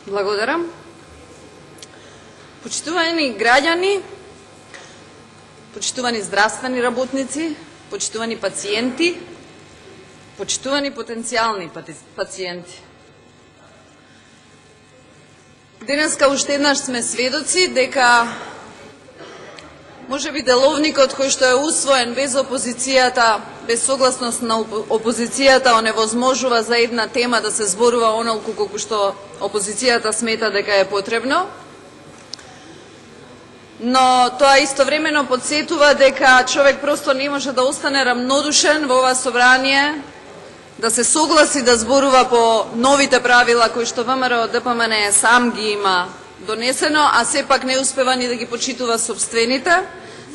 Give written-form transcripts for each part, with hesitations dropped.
Благодарам. Почитувани граѓани, почитувани здравствени работници, почитувани пациенти, почитувани потенцијални пациенти. Денеска уште еднаш сме сведоци дека можеби деловникот кој што е усвоен без опозицијата, без согласност на опозицијата, оневозможува за една тема да се зборува онолку колку што опозицијата смета дека е потребно. Но тоа истовремено подсетува дека човек просто не може да остане рамнодушен во ова собрание, да се согласи да зборува по новите правила кои што ВМРО ДПМН сам ги има донесено, а сепак не успева ни да ги почитува собствените.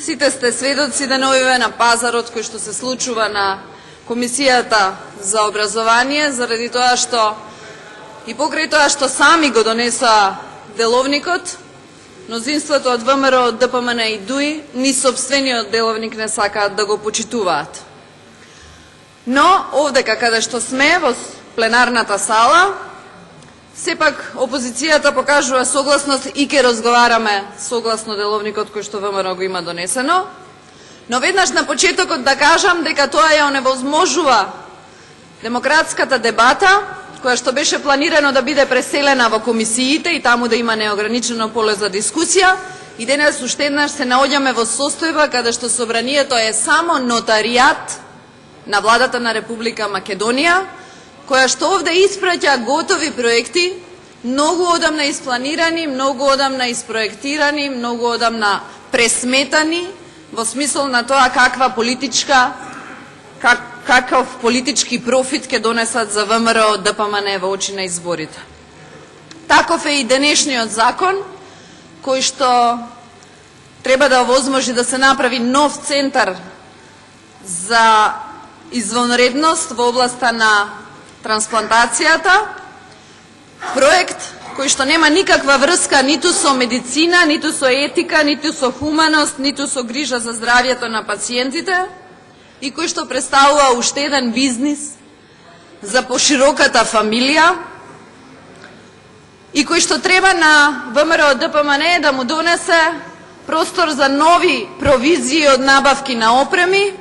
Сите сте сведоци деновиве на пазарот кој што се случува на Комисијата за образование, заради тоа што и покрај тоа што сами го донесоа деловникот, мнозинството од ВМРО, ДПМН и ДУИ, ни собствениот деловник не сакаат да го почитуваат. Но, овдека каде што сме, во пленарната сала, сепак опозицијата покажува согласност и ке разговараме согласно деловникот кој што ВМРО го има донесено. Но веднаш на почетокот да кажам дека тоа ја оневозможува демократската дебата, која што беше планирано да биде преселена во комисиите и таму да има неограничено поле за дискусија. И денес уште еднаш се наоѓаме во состојба каде што собранието е само нотаријат на владата на Република Македонија, која што овде испраќа готови проекти, многу одамна испланирани, многу одамна испроектирани, многу одамна пресметани, во смисол на тоа каков политички профит ќе донесат за ВМРО ДПМН во очи на изборите. Таков е и денешниот закон, кој што треба да овозможи да се направи нов центар за извонредност во областа на трансплантацијата, проект кој што нема никаква врска ниту со медицина, ниту со етика, ниту со хуманост, ниту со грижа за здравјето на пациентите и кој што представува уште еден бизнис за пошироката фамилија и кој што треба на ВМРО ДПМН да му донесе простор за нови провизии од набавки на опреми,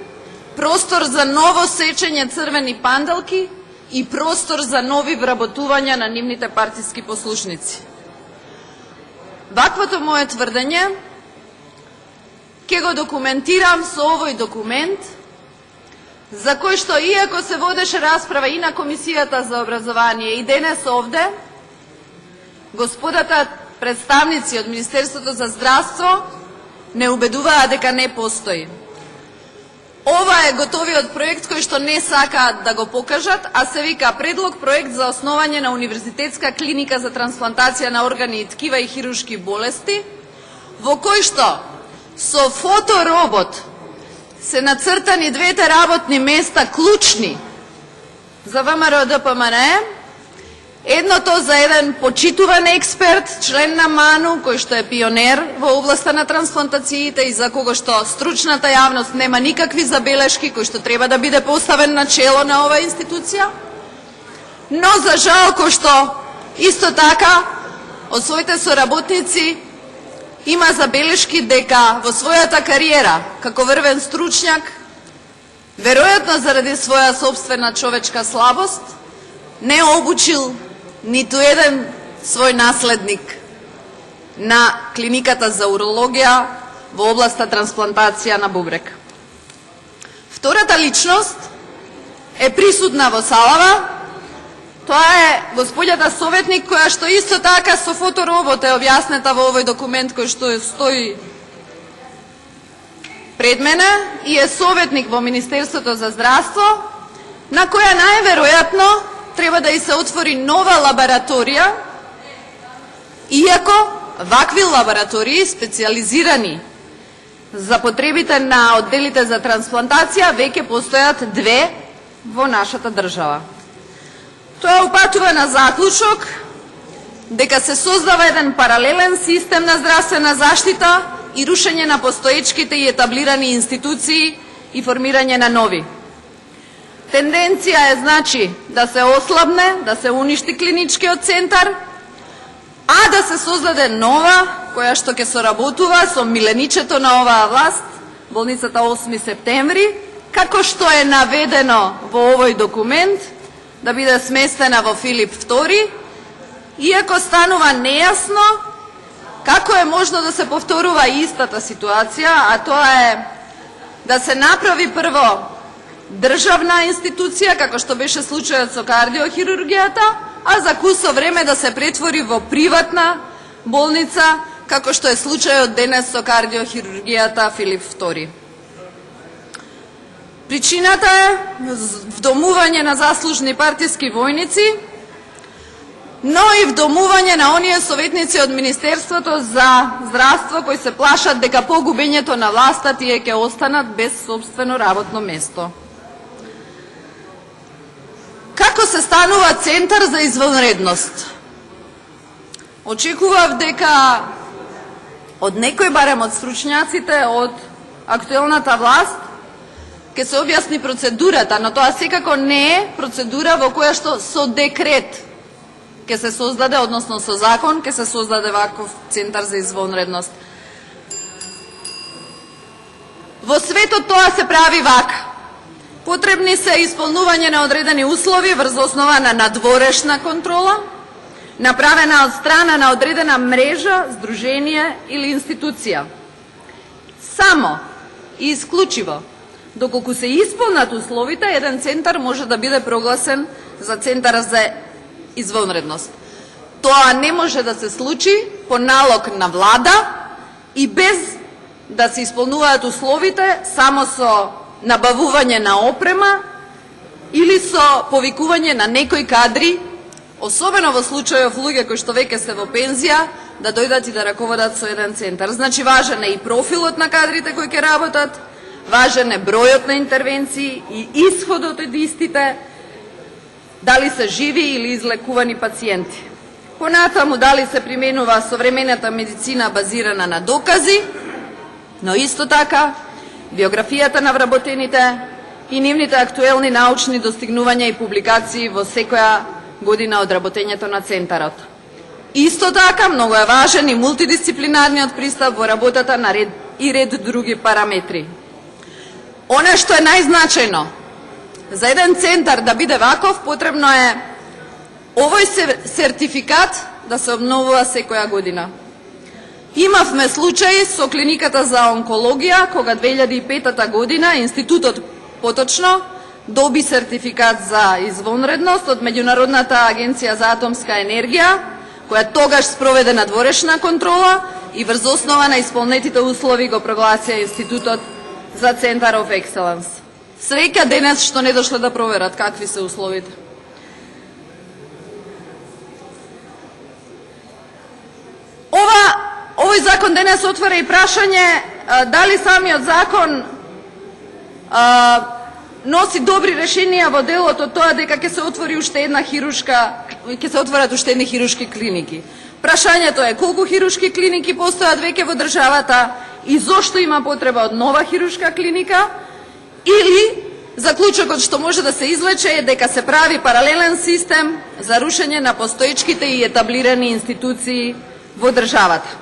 простор за ново сечење црвени панделки и простор за нови вработувања на нивните партиски послушници. Ваквото мое тврдење ќе го документирам со овој документ, за кој што иако се водеше расправа и на Комисијата за образование и денес овде, господата представници од Министерството за здравство не убедуваа дека не постои. Ова е готовиот проект кој што не сакаат да го покажат, а се вика предлог проект за основање на универзитетска клиника за трансплантација на органи и ткива и хируршки болести, во кој што со фоторобот се нацртани двете работни места клучни за ВМРО ДПМН, едното за еден почитуван експерт, член на МАНУ, кој што е пионер во областа на трансплантациите и за кого што стручната јавност нема никакви забелешки, кој што треба да биде поставен на чело на оваа институција, но за жал кој што исто така од своите соработници има забелешки дека во својата кариера како врвен стручњак, веројатно заради своја собствена човечка слабост, не обучил ниту еден свој наследник на клиниката за урологија во областа трансплантација на бубрек. Втората личност е присутна во салава. Тоа е господјата советник која што исто така со фоторобот е објаснета во овој документ кој што стои пред мене и е советник во Министерството за здравство, на која најверојатно треба да и се отвори нова лабораторија, иако вакви лаборатории специализирани за потребите на одделите за трансплантација веќе постојат две во нашата држава. Тоа упатува на заклучок дека се создава еден паралелен систем на здравствена заштита и рушење на постоечките и етаблирани институции и формирање на нови. Тенденција е, значи, да се ослабне, да се уништи клиничкиот центар, а да се создаде нова, која што ќе соработува со миленичето на оваа власт, болницата 8 септември, како што е наведено во овој документ, да биде сместена во Филип II, иако станува нејасно како е можно да се повторува истата ситуација, а тоа е да се направи прво државна институција, како што беше случајот со кардиохирургијата, а за кусо време да се претвори во приватна болница, како што е случајот денес со кардиохирургијата Филип II. Причината е вдомување на заслужни партиски војници, но и вдомување на оние советници од Министерството за здравство кои се плашат дека по губењето на власта тие ќе останат без собствено работно место. Како се станува центар за извонредност? Очекував дека од некој, барем од стручњаците од актуелната власт, ќе се објасни процедурата, но тоа секако не е процедура во која што со декрет ќе се создаде, односно со закон, ќе се создаде ваков центар за извонредност. Во светот тоа се прави вака. Потребни се исполнување на одредени услови врз основа на надворешна контрола, направена од страна на одредена мрежа, здружение или институција. Само и исклучиво, доколку се исполнат условите, еден центар може да биде прогласен за центар за извонредност. Тоа не може да се случи по налог на влада и без да се исполнуваат условите само со набавување на опрема или со повикување на некои кадри, особено во случајов луѓе кои што веќе се во пензија, да дојдат и да раководат со еден центар. Значи, важен е и профилот на кадрите кои ќе работат, важен е бројот на интервенции и исходот од истите, дали се живи или излекувани пациенти. Понатаму, дали се применува современата медицина базирана на докази, но исто така биографијата на вработените и нивните актуелни научни достигнувања и публикации во секоја година од работењето на центарот. Исто така, многу е важен и мултидисциплинарниот пристап во работата на ред други параметри. Оно што е најзначајно, за еден центар да биде ваков, потребно е овој сертификат да се обновува секоја година. Имавме случај со клиниката за онкологија, кога 2005 година институтот поточно доби сертификат за извонредност од Меѓународната агенција за атомска енергија, која тогаш спроведе надворешна контрола и врз основа на исполнетите услови го прогласија институтот за Center of Excellence. Среќа денес што не дошле да проверат какви се условите. Овој закон денес отвара и прашање дали самиот закон носи добри решенија во делот од тоа дека ќе се отвори уште една ќе се отворат уште едни хируршки клиники. Прашањето е колку хируршки клиники постојат веќе во државата и зошто има потреба од нова хируршка клиника, или заклучокот што може да се извлече е дека се прави паралелен систем за рушење на постоечките и етаблирани институции во државата.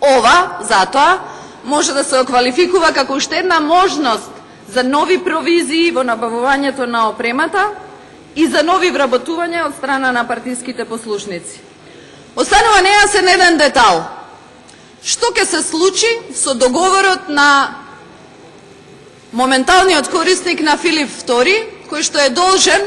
Ова, затоа, може да се оквалификува како уште една можност за нови провизии во набавувањето на опремата и за нови вработувања од страна на партиските послушници. Останува нејасен еден детал. Што ќе се случи со договорот на моменталниот корисник на Филип II, кој што е должен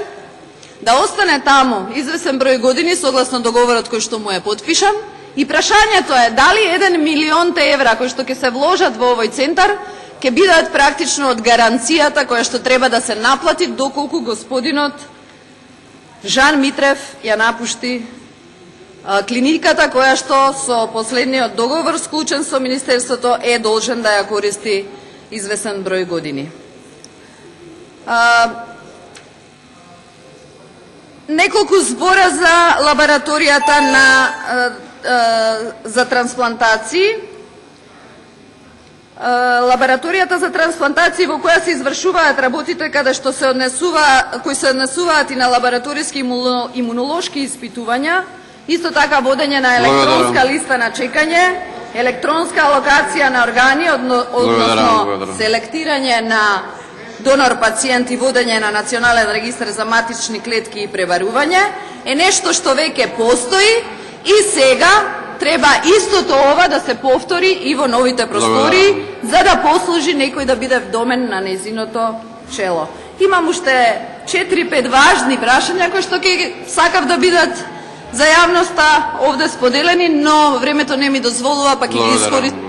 да остане таму извесен број години согласно договорот кој што му е потпишан, и прашањето е дали 1 милион евра кои што ќе се вложат во овој центар ќе бидат практично од гаранцијата која што треба да се наплати доколку господинот Жан Митрев ја напушти клиниката која што со последниот договор склучен со Министерството е должен да ја користи извесен број години. Неколку збора за лабораторијата за трансплантации. Лабораторијата за трансплантации во која се извршуваат работите кои се однесуваат и на лабораториски имунолошки испитувања Isto така водење на електронска листа на чекање, електронска алокација на органи, односно селектирање на донор пациент и водење на национален регистар за матични клетки и пребарување е нешто што веќе постои и сега треба истото ова да се повтори и во новите простори, за да послужи некој да биде вдомен на незиното чело. Имам уште 4-5 важни прашања кои што ќе сакав да бидат за јавноста овде споделени, но времето не ми дозволува, па ќе ги искористам.